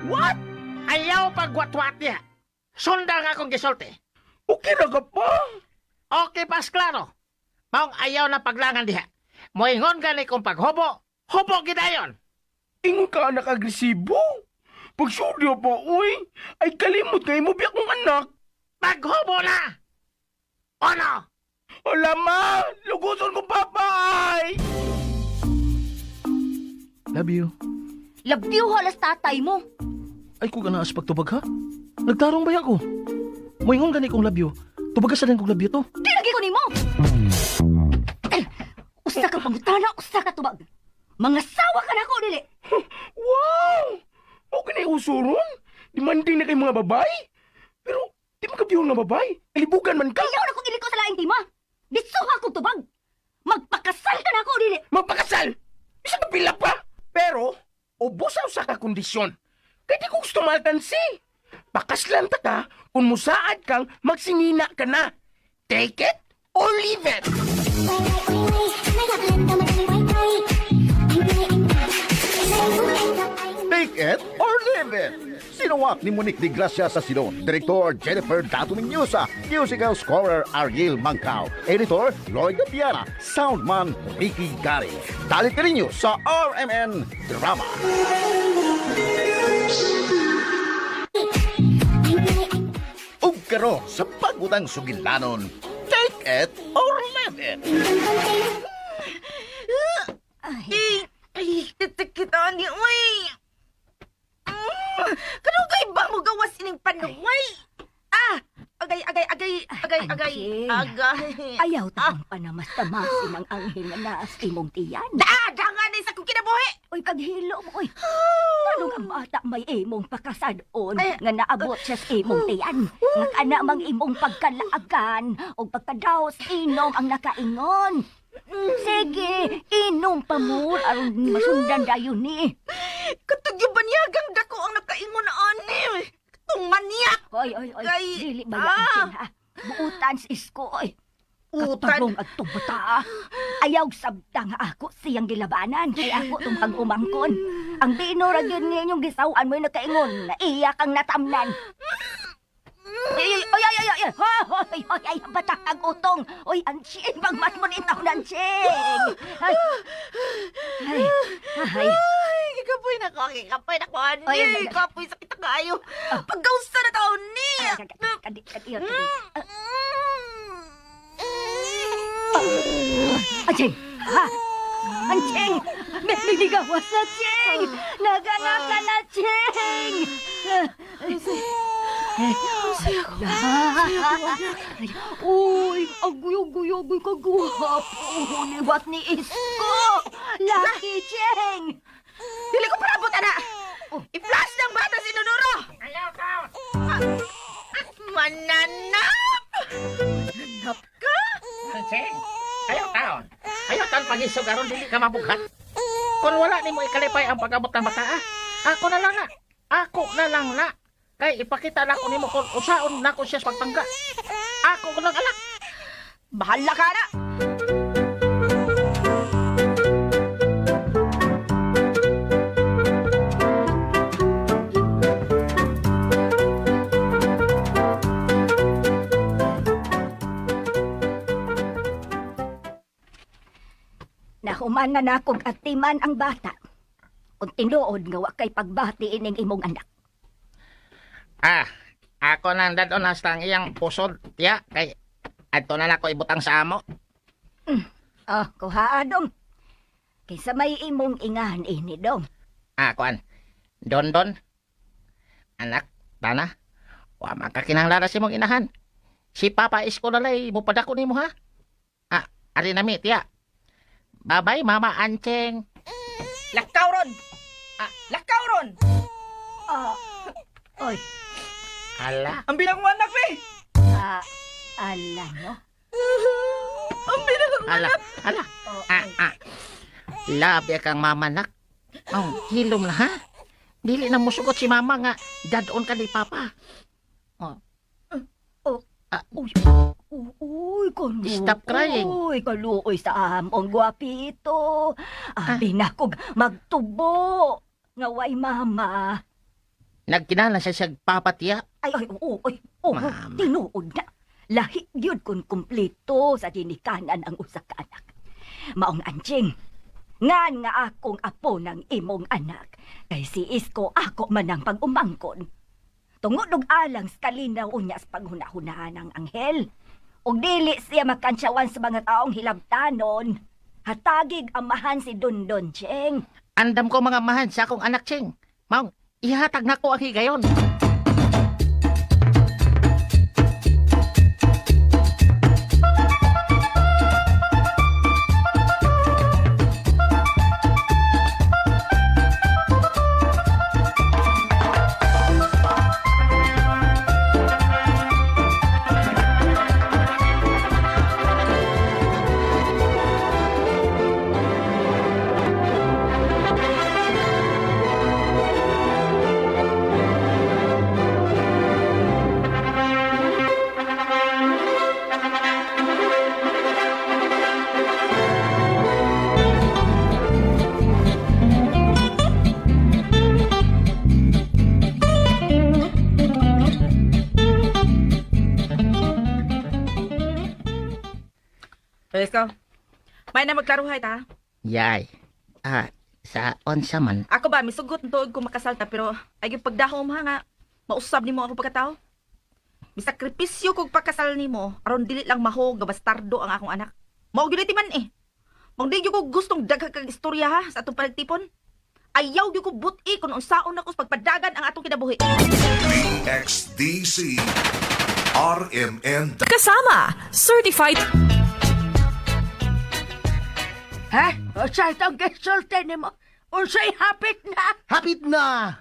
What? Ayaw pagwat-wat niya. Sundang akong gisulti. Okay na ka pa? Okay, pas klaro. Maong ayaw na paglangan diha. Moingon gani kung paghubo, hubo gidayon. Ingon ka anak agresibo. Pag suryo pa, uy, ay kalimot nga mo biyak kong anak. Paghubo na! Ano? Wala ma, luguson ko papay. Love you. Labdiw halas tatay mo. Ay ko ganaas pagtubag ha? Nagtarong ba ako? Moingon gani kong love you. Tubaga sa kong love you to. Di lagi ko nimo. Ay, usa ka pangutana, usa ka tubag. Mga sawa ka na ko dili. Wow! Okay na usuron. Demanding na kay mga babae. Pero, di man kabiyong na babae. Alibugan man ka. Ayaw na kong iliko sa laing tima. Ditsuha kong tubag. Magpakasal ka na ko dili. Magpakasal! Isa ka pila pa! Pero, ubusaw sa kakondisyon. Kaya di ko gusto maltansi. Pakaslan ta ka kung musaad kang magsingina ka na. Take it or leave it! Take it or leave it. Sinuwak ni Monique de Gracia sa Silon, Direktor Jennifer Dato Mendoza, Musical Scorer Ariel Mangkao, Editor Lloyd Gapiana, Soundman Ricky Gary. Dalit ka ninyo sa RMN Drama. Ug karo sa pagutang sugilanon, take it or leave it. Ay, kita ni uy. Kanong kay ba mo gawas ining panuway? Agay. Ayaw ta panamastamasin ang anghel na naas imong tiyan. Dangan sa kong kinabuhi. Uy, paghilo mo, uy. Tanong ang bata may imong pakasadon nga naabot siya sa imong tiyan. Nga kana mang imong pagkalaagan o pagkadaos inom ang nakaingon. Sige, inom pa mo aron masundan dayon ni. Katugyo banyagang dako ang nakaingon na ani. Katong manyak. Oy, dili ba yan ha? Buutan sa isko, oy. Utan. Katarong at tubata. Ayaw sabta nga ako siyang gilabanan. Kaya ako itong pag-umangkon. Ang binura yun ninyong gisawaan mo'y nakaingon na iyak ang natamnan. Ay, batak ang utong. Oy, ansyin, magmas mo nito ng ansyin. Ay. Kapoy na ko, ani. Ay, Kapoy, sakit na kayo. Pagkausa na taon ni. Kadi. Anjing! Ha? Anjing! May ligawas na, Ching! Naganak ka na, Ching! Uy, ang guyo-guyo-guyo kagwapo. Liwat ni Isko! Lucky, Ching! Dili ko prabot, ana. I-flash ng bata si Nunuro. Ayaw ka! Mananap! Mananap ka? Sing, ayaw taon. Ayaw taon pag-isog aron dili ka mabughat. Kung wala ni mo ikalipay ang pag-abot ng bata, ako na lang na. Ako na lang na. Kay ipakita na ko nimo kung usaon na ko siya sa pagtangga. Ako ko lang alak. Bahala ka na! Nahuman na nakog atiman ang bata. Kung tinuod nga wa kay pagbati ining imong anak. Ako nang dadon hasta ang iyang pusod, tiya, kay adto na nako ibutang sa amo. Kuhaa dong. Kaysa may imong ingahan ini dong. Kuan. Don. Anak, tana. Wa makakinahanglan si mong inahan. Si Papa Isko na lay mupadako nimo ha. Ari nami, tiya. Babay, Mama Ancheng. Lakaw ron! Lakaw ron! Oy, Hala. Ang bilang mo anak, eh! ala no? Ang bilang mo Hala. Hala. Labi kang mamanak. Hilom na ha. Dili na musugot si Mama nga dadon ka ni Papa. Uy, kaluoy. Stop crying. Uy, kaluoy sa among gwapito. Abi na kog magtubo. Nga way mama. Nagkinahanglan siya siya papatiya. Ay, Ma'am. tinuod na. Lahi gyud kun kumpleto sa ginikanan ang usa ka anak. Maong anjing, ngan nga akong apo ng imong anak, kay si Isko ako man ang pag-umangkon. Tungod og alang sa kalinaw unya sa paghunahunaan ng anghel. Og dili siya makansyawan sa mga taong hilabtanon. Hatagig amahan si Dondon Cheng. Andam ko mga mahan sa akong anak, Ching. Maong, ihatag na ko ang higayon. Let's go. May na magklaruhay ta. Yay. Sa onsa man. Ako ba, misugot ng tuod ko makasalta pero ay yung pagdahom ha nga, mausab ni mo ako pagkatao. Misakripisyo kog pagkasal ni mo, aron dili lang mahog nga bastardo ang akong anak. Maog yun man eh. Mangdig ko gustong daghag kang istorya ha sa atong panagtipon. Ayaw gyud ko buti kung unsaon ako sa pagpadagan ang atong kinabuhi. XDC RMN. Kasama, certified Ha? Unsay tong gisulti nimo? Unsay hapit na? Hapit na!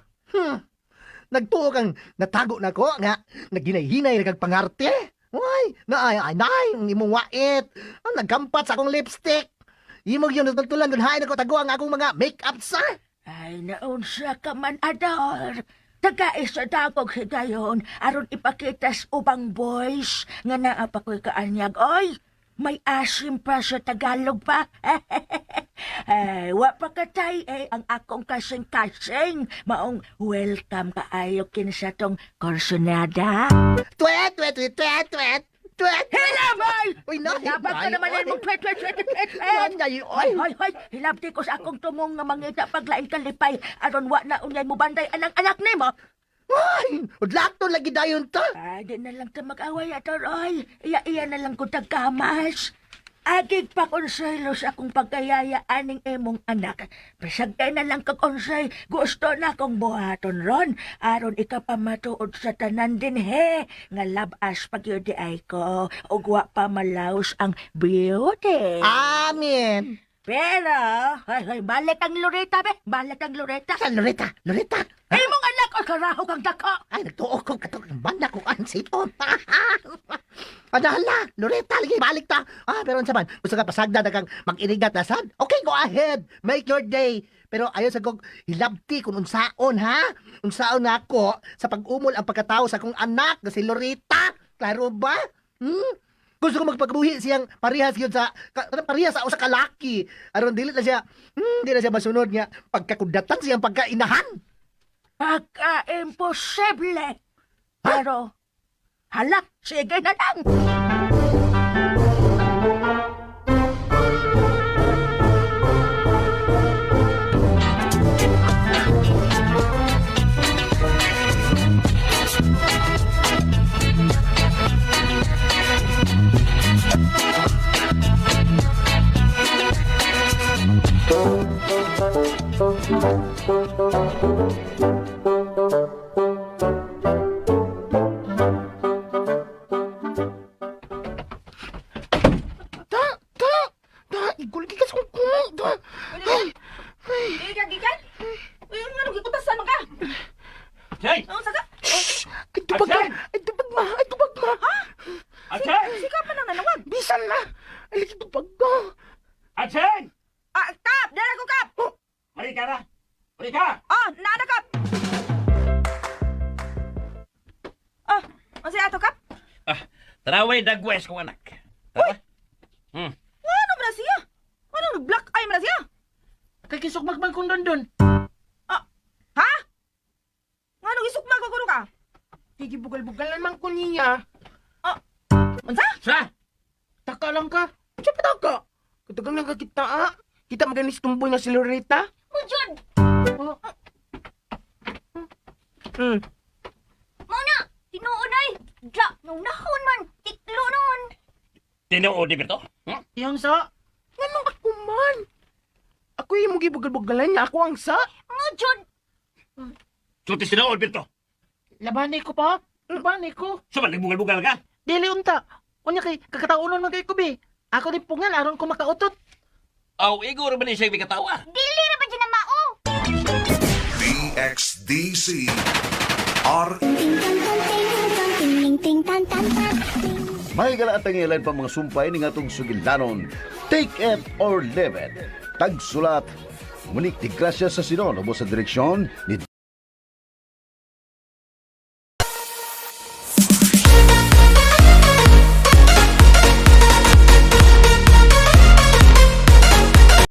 Nagtuo kang natago na ko nga naghinay-hinay na kag pangarte. Uy, naay ang imong wait. Nagkampat sa akong lipstick. Imong yun nagtulan dun hain ako tago ang akong mga make-up sa. Ay, naunsa ka man, Ador. Taga-isa dagog higayon aron ipakita sa ubang boys nga naa pa ko'y kaanyag. Oy, may asim pa sa Tagalog pa. Ay, wa pa katay ang akong kasing-kasing. Maong welcome kaayo kinsa tong korsonada. Twet! Hilabay! Uy, no! Dapat ka naman yan mong pet. Hoy, hilabti ko sa akong tumong nga mangita paglaing kalipay. Aron wa na unyay mo banday anang anak ni mo. Ay! Udlak to lagi dayon to! Ay, di na lang ta mag-away ato, Roy. Iya na lang ko tagkamas. Agig pa konselo sa akong pagkayaya aning emong anak. Pasagay na lang kag konsay. Gusto na akong buhaton ron. Aron ika pa matuod sa tanan din he. Nga labas pagyudi ay ko. Ugwa pa malaos ang beauty. Amen! Pero, hoy, balik ang Loretta, be. Balik ang Loretta. Sa Loretta! Emong anak o karaho kang dako. Ay, nagtuo ko katong banda ko ang siton. Adahala, Loretta, lagi balik ta. Pero saman, gusto ka pasagda na kang mag-inigat na sad? Okay, go ahead. Make your day. Pero ayaw sa kong hilabti kung unsaon, ha? Unsaon na ako sa pag-umol ang pagkatao sa kong anak na si Loretta. Klaro ba? Gusto ko magpagbuhi siyang parehas yun sa parehas sa usa ka laki. Aron dili na siya di na siya masunod niya pagkakudatan siyang pagkainahan. Pagka-imposible. Pero, hala, sige na lang. Igul gikas ko ko. Gigan? Uy, ano, gikutasan mo ka? Jay! Ano, saka? Ay tubag ma. Ha? Sika pa nang nanawag. Bisan na. Ay lagi tubag ko. Achen! Kap! Dala ko, Kap! Marika na! Marika! Nana, Kap! Ano siya ato, Kap? Taraway dagwes kong anak. Tara. Ano ba na siya? Ano, black eye mo na siya? Kay kisok magmang kung doon. Ha? Nga nung isok Sige, bugal-bugal naman ko niya. Unsa? Sa? Taka lang ka. Siya pa taka. Katagang lang ka kita, Kita maganis tumboy na si Loretta. Mujud! Hmm. Muna! Tinuod ay! Dra! Nung nahon man! Tiklo nun! Tinuod, Berto? Hmm? Yang sa? Ganun ako man. Ako yung mugi bugal-bugalan niya. Ako ang sa. Mujud! Sulti tinuod, Berto. Labani ko pa. Labani ko. Suman, nagbugal-bugal ka. Dili unta. Unya kay kakataunon man kay ko be. Ako din pungan aron ko makautot. Aw, igor ba ni siya katawa? Dili ra ba dyan na mao? DXDC R May galaan tangilan pa mga sumpay ni ngatong sugilanon. Take it or leave it. Tagsulat. Monique de Gracia sa Sinon, ubo sa direksyon ni